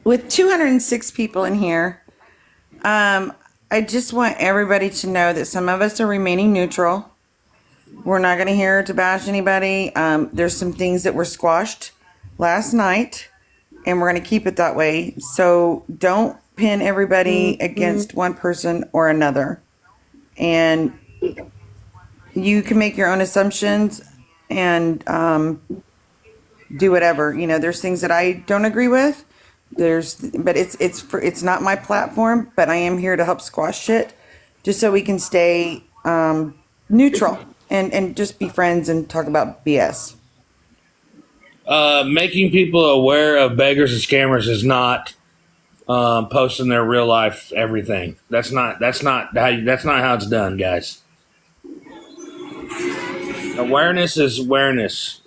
With 206 people in here, I just want everybody to know that some of us are remaining neutral. We're not going to here to bash anybody. There's some things that were squashed last night, and we're going to keep it that way. So don't pin everybody against one person or another. And you can make your own assumptions and do whatever. You know, there's things that I don't agree with. But it's not my platform. But I am here to help squash shit, just so we can stay neutral and just be friends and talk about BS. Making people aware of beggars and scammers is not posting their real life everything. That's not how it's done, guys. Awareness is awareness.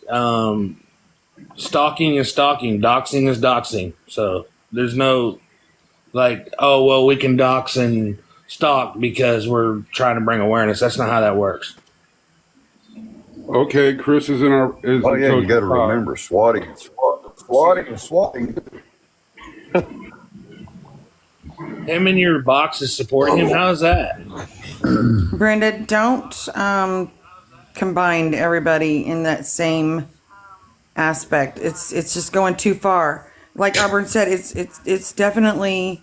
Stalking is stalking. Doxing is doxing. So there's no like, oh well, we can dox and stalk because we're trying to bring awareness. That's not how that works. Okay, Chris is in our. Oh yeah, you got to remember swatting. Him in your box is supporting him. How is that? Brenda, don't combine everybody in that same aspect. It's just going too far. Like Auburn said, it's definitely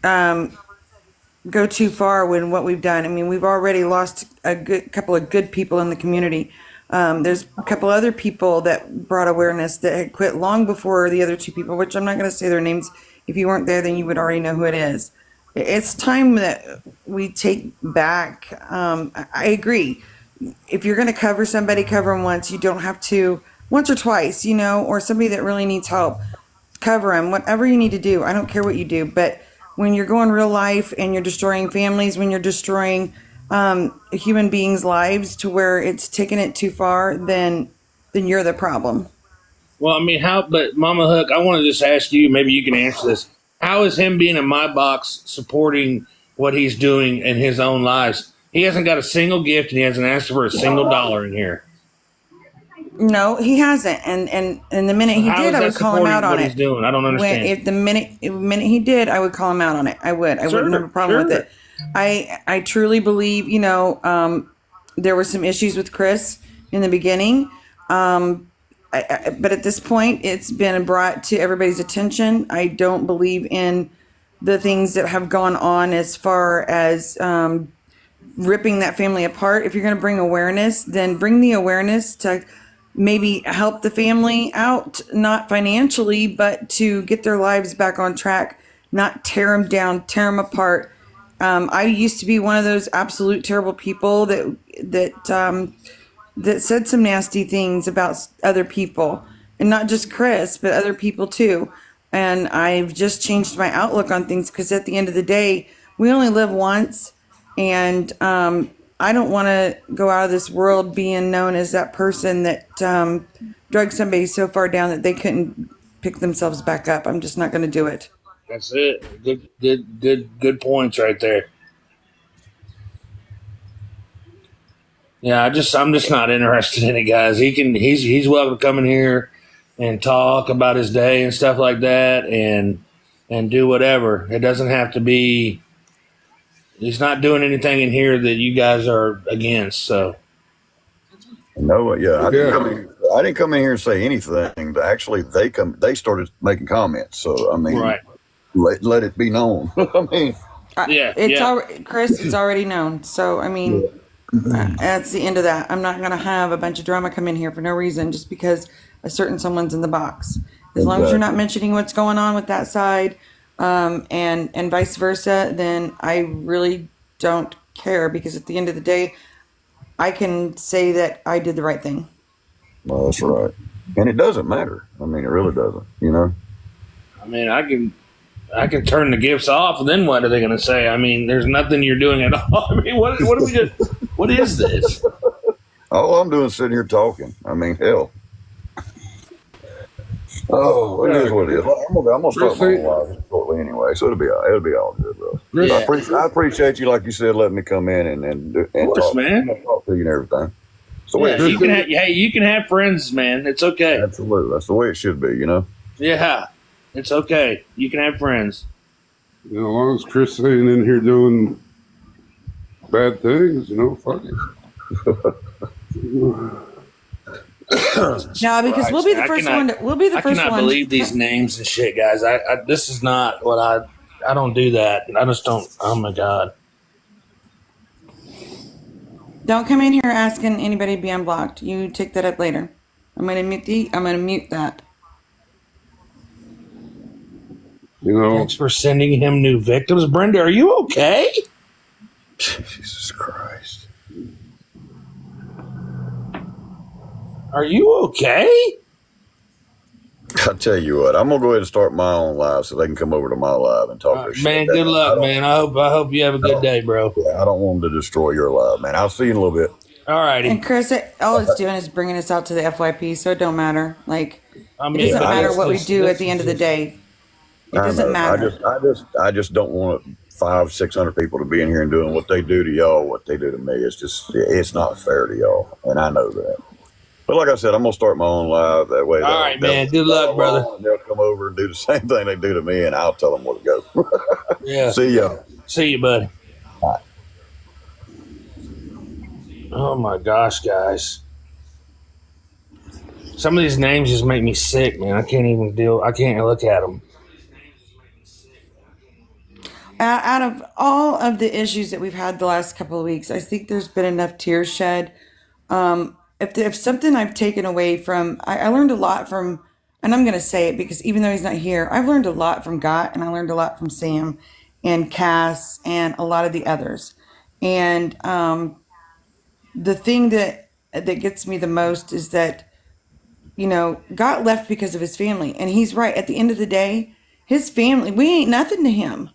go too far with what we've done. I mean, we've already lost a couple of good people in the community. There's a couple other people that brought awareness that had quit long before the other two people, which I'm not going to say their names. If you weren't there, then you would already know who it is. It's time that we take back. I agree. If you're going to cover somebody, cover them once. You don't have to once or twice, you know, or somebody that really needs help, cover them, whatever you need to do. I don't care what you do, but when you're going real life and you're destroying families, when you're destroying human beings' lives to where it's taking it too far, then you're the problem. Well, I mean, but Mama Hook, I want to just ask you, maybe you can answer this. How is him being in my box supporting what he's doing in his own lives? He hasn't got a single gift and he hasn't asked for a single dollar in here. No, he hasn't. And the minute he did, I would call him out on it. He's doing? I don't understand. If the minute he did, I would call him out on it. I wouldn't have a problem with it. I truly believe, you know, there were some issues with Chris in the beginning. But at this point, it's been brought to everybody's attention. I don't believe in the things that have gone on as far as ripping that family apart. If you're going to bring awareness, then bring the awareness to maybe help the family out, not financially, but to get their lives back on track, not tear them down, tear them apart. I used to be one of those absolute terrible people that said some nasty things about other people, and not just Chris, but other people too. And I've just changed my outlook on things because at the end of the day, we only live once, and I don't want to go out of this world being known as that person that dragged somebody so far down that they couldn't pick themselves back up. I'm just not going to do it. That's it. Good points right there. Yeah, I'm just not interested in it, guys. He's welcome to come in here and talk about his day and stuff like that, and do whatever. It doesn't have to be. He's not doing anything in here that you guys are against. So. No, yeah, I didn't come in here and say anything. But actually, they started making comments. So I mean, right. Let it be known. I mean, Chris, it's already known. So I mean. Yeah. That's the end of that. I'm not going to have a bunch of drama come in here for no reason just because a certain someone's in the box. As long as you're not mentioning what's going on with that side and vice versa, then I really don't care, because at the end of the day, I can say that I did the right thing. Well, that's right. And it doesn't matter. I mean, it really doesn't, you know? I mean, I can turn the gifts off, and then what are they going to say? I mean, there's nothing you're doing at all. I mean, what are we just... What is this? All I'm doing is sitting here talking. I mean, hell. Oh, it is what it is. I'm gonna start my live shortly anyway, so it'll be all good, bro. Yeah. I appreciate you, like you said, letting me come in and talk, man. Talk to you and everything. So you can have friends, man. It's okay. Absolutely, that's the way it should be, you know. Yeah, it's okay. You can have friends. You know, as long as Chris ain't in here doing bad things, fuck it. No, because we'll be the first one. We'll be the first one. I cannot believe these names and shit, guys. This is not what I don't do that. I just don't. Oh my god. Don't come in here asking anybody to be unblocked. You take that up later. I'm gonna mute that. Thanks for sending him new victims. Brenda, are you okay? Jesus Christ. Are you okay? I'll tell you what, I'm gonna go ahead and start my own live so they can come over to my live and talk their shit. Man, good luck, man. I hope you have a good day, bro. Yeah, I don't want them to destroy your live, man. I'll see you in a little bit. All righty. And Chris, all it's doing is bringing us out to the FYP, so it don't matter. Like, it doesn't matter what we do at the end of the day. It doesn't matter. I just don't want 500-600 people to be in here and doing what they do to y'all, what they do to me. It's not fair to y'all, and I know that. But like I said, I'm gonna start my own live that way. All right, man. Good luck, brother. They'll come over and do the same thing they do to me, and I'll tell them where to go. Yeah. See ya. See you, buddy. Bye. Oh my gosh, guys. Some of these names just make me sick, man. I can't look at them. Out of all of the issues that we've had the last couple of weeks, I think there's been enough tears shed. If something I've taken away from, I learned a lot from, and I'm going to say it because even though he's not here, I've learned a lot from Gott, and I learned a lot from Sam and Cass and a lot of the others. And the thing that gets me the most is that, Gott left because of his family. And he's right. At the end of the day, his family, we ain't nothing to him.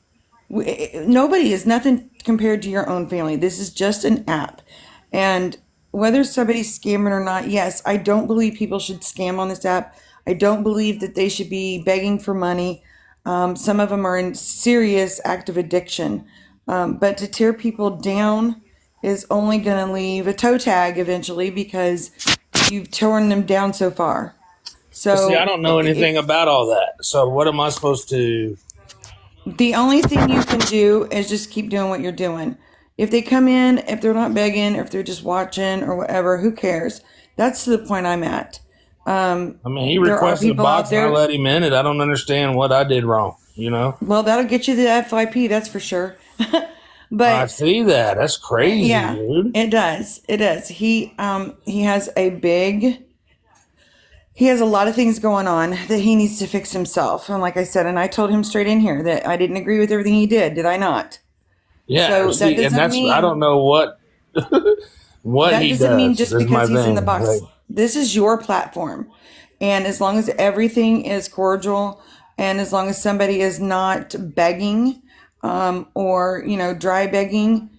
Nobody is nothing compared to your own family. This is just an app. And whether somebody's scamming or not, yes, I don't believe people should scam on this app. I don't believe that they should be begging for money. Some of them are in serious active addiction. But to tear people down is only going to leave a toe tag eventually because you've torn them down so far. So see, I don't know anything about all that. So what am I supposed to? The only thing you can do is just keep doing what you're doing. If they come in, if they're not begging, if they're just watching or whatever, who cares? That's the point I'm at. He requested a box and I let him in it. I don't understand what I did wrong, Well, that'll get you the FYP, that's for sure. But I see that. That's crazy, yeah, dude. It does. It does. He has he has a lot of things going on that he needs to fix himself. And like I said, and I told him straight in here that I didn't agree with everything he did I not? Yeah, so I don't know what what he does. That doesn't mean just because he's in the box. Right. This is your platform. And as long as everything is cordial and as long as somebody is not begging or, dry begging,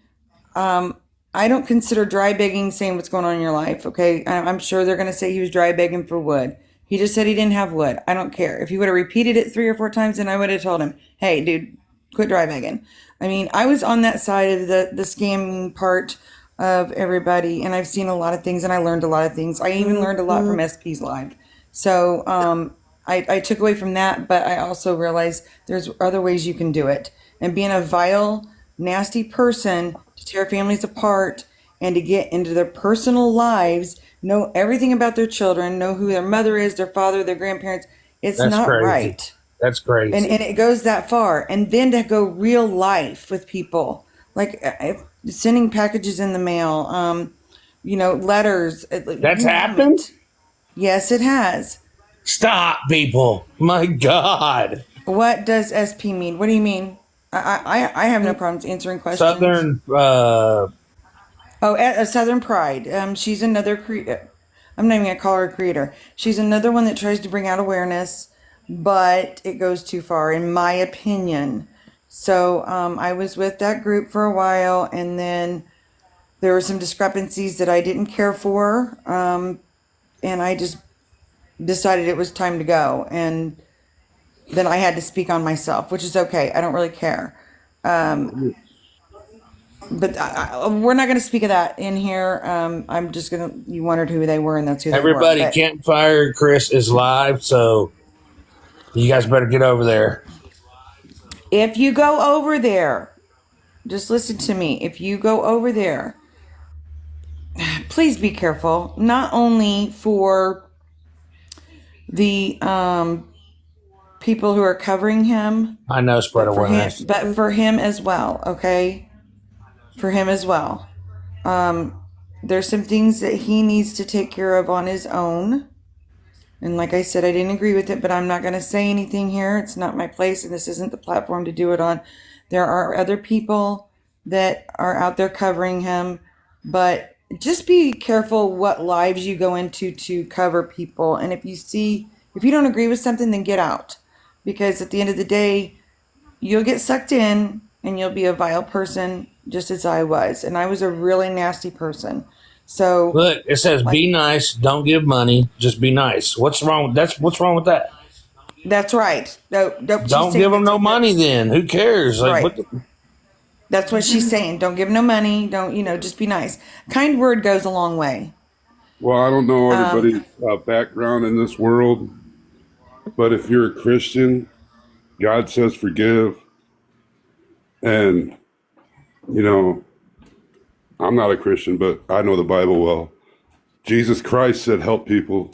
I don't consider dry begging saying what's going on in your life, okay? I'm sure they're going to say he was dry begging for wood. He just said he didn't have wood. I don't care. If he would have repeated it 3 or 4 times, then I would have told him, hey, dude, quit dry begging. I mean, I was on that side of the scamming part of everybody, and I've seen a lot of things, and I learned a lot of things. I even learned a lot from SP's live. So I took away from that, but I also realized there's other ways you can do it. And being a vile, nasty person to tear families apart and to get into their personal lives, know everything about their children, know who their mother is, their father, their grandparents, it's not right. That's crazy. And it goes that far. And then to go real life with people, like sending packages in the mail, letters. That's happened? Yes, it has. Stop, people. My God. What does SP mean? What do you mean? I have no problems answering questions. Southern. Southern Pride. She's another I'm not even going to call her a creator. She's another one that tries to bring out awareness, but it goes too far, in my opinion. So I was with that group for a while, and then there were some discrepancies that I didn't care for, and I just decided it was time to go. And then I had to speak on myself, which is okay. I don't really care. But we're not going to speak of that in here. I'm just going to, you wondered who they were, and that's who they were. Everybody, Campfire Chris is live, so You guys better get over there. If you go over there, just listen to me. If you go over there, please be careful. Not only for the people who are covering him, I know, spread awareness. but for him as well. Okay, for him as well. There's some things that he needs to take care of on his own. And like I said, I didn't agree with it, but I'm not going to say anything here. It's not my place, and this isn't the platform to do it on. There are other people that are out there covering him, but just be careful what lives you go into to cover people. And if you don't agree with something, then get out. Because at the end of the day, you'll get sucked in and you'll be a vile person just as I was. And I was a really nasty person. So look, it says be nice, don't give money, just be nice. What's wrong with that? That's right. Don't give them no money then. Who cares? Like, right. That's what she's saying. Don't give no money. Don't, just be nice. Kind word goes a long way. Well, I don't know everybody's background in this world, but if you're a Christian, God says forgive. And, I'm not a Christian, but I know the Bible well. Jesus Christ said help people.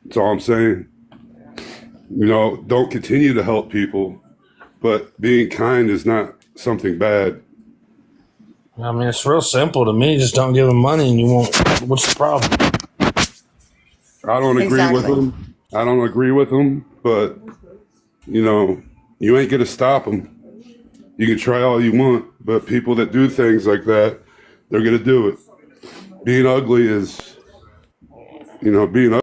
That's all I'm saying. Don't continue to help people, but being kind is not something bad. I mean, it's real simple to me. Just don't give them money and you won't. What's the problem? I don't agree with them. I don't agree with them, but, you ain't going to stop them. You can try all you want, but people that do things like that, they're going to do it. Being ugly is, being ugly.